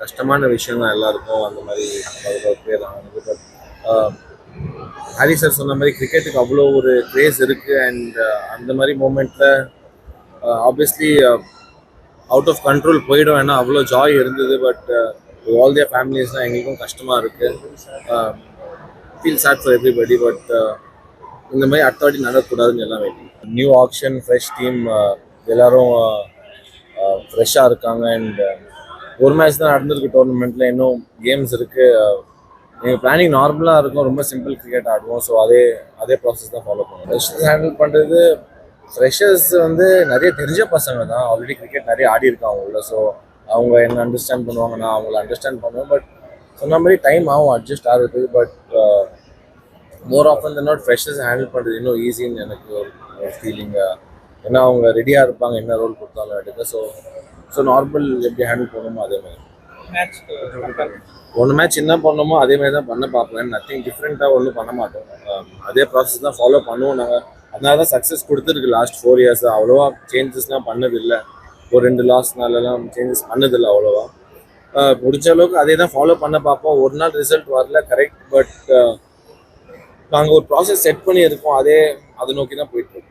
கஷ்டமான விஷயம் தான் எல்லாருக்கும். அந்த மாதிரி 11 பேர் ஆனது. பட் ஹாரி சார் சொன்ன மாதிரி கிரிக்கெட்டுக்கு அவ்வளோ ஒரு கிரேஸ் இருக்குது. அண்ட் அந்த மாதிரி மூமெண்ட்டில் ஆப்வியஸ்லி அவுட் ஆஃப் கண்ட்ரோல் போயிடும். ஏன்னா அவ்வளோ ஜாய் இருந்தது. பட் ஆல் தியர் ஃபேமிலிஸ்லாம் எங்களுக்கும் கஷ்டமாக இருக்குது. Feel sad for everybody. But இந்த மாதிரி அடுத்த வாட்டி நடக்கக்கூடாதுன்னு எல்லாம் waiting. New action, fresh team, எல்லோரும் ஃப்ரெஷ்ஷாக இருக்காங்க. அண்ட் ஒரு மேட்ச் தான் நடந்திருக்கு டோர்னமெண்ட்டில், இன்னும் கேம்ஸ் இருக்குது. எங்கள் பிளானிங் நார்மலாக இருக்கும், ரொம்ப சிம்பிள் கிரிக்கெட் ஆடுவோம். ஸோ அதே ப்ராசஸ் தான் ஃபாலோ பண்ணுவோம். ஃப்ரெஷர்ஸ் ஹேண்டில் பண்ணுறது, ஃப்ரெஷர்ஸ் வந்து நிறைய தெரிஞ்ச பசங்க தான், ஆல்ரெடி கிரிக்கெட் நிறைய ஆடி இருக்காங்க உள்ள. ஸோ அவங்க என்ன அண்டர்ஸ்டாண்ட் பண்ணுவாங்க, நான் அவங்கள அண்டர்ஸ்டாண்ட் பண்ணுவேன். பட் சொன்ன மாதிரி டைம் ஆகும் அட்ஜஸ்ட் ஆகிறதுக்கு. But more often than not freshers handle பண்ணுறது இன்னும் ஈஸின்னு எனக்கு ஒரு ஃபீலிங். ஏன்னா அவங்க ரெடியாக இருப்பாங்க என்ன ரோல் கொடுத்தாலும் எடுக்க. ஸோ நார்மல் எப்படி ஹேண்டில் பண்ணணுமோ அதே மாதிரி ஒன்று மேட்ச் என்ன பண்ணணுமோ அதே மாதிரி தான் பண்ண பார்ப்பேன். நத்திங் டிஃப்ரெண்ட்டாக ஒன்றும் பண்ண மாட்டோம். அதே ப்ராசஸ் தான் ஃபாலோ பண்ணுவோம் நாங்கள். அதனால தான் சக்ஸஸ் கொடுத்துருக்கு லாஸ்ட் 4 இயர்ஸ். அவ்வளோவா சேஞ்சஸ்லாம் பண்ணதில்லை. ஒரு 2 லாஸ்னாலலாம் சேஞ்சஸ் பண்ணதில்லை அவ்வளோவா. முடிஞ்ச அளவுக்கு அதே தான் ஃபாலோ பண்ண பார்ப்போம். ஒரு நாள் ரிசல்ட் வரல, கரெக்ட். பட் நாங்கள் ஒரு ப்ராசஸ் செட் பண்ணி இருக்கோம், அதை நோக்கி தான் போயிட்டுருக்கோம்.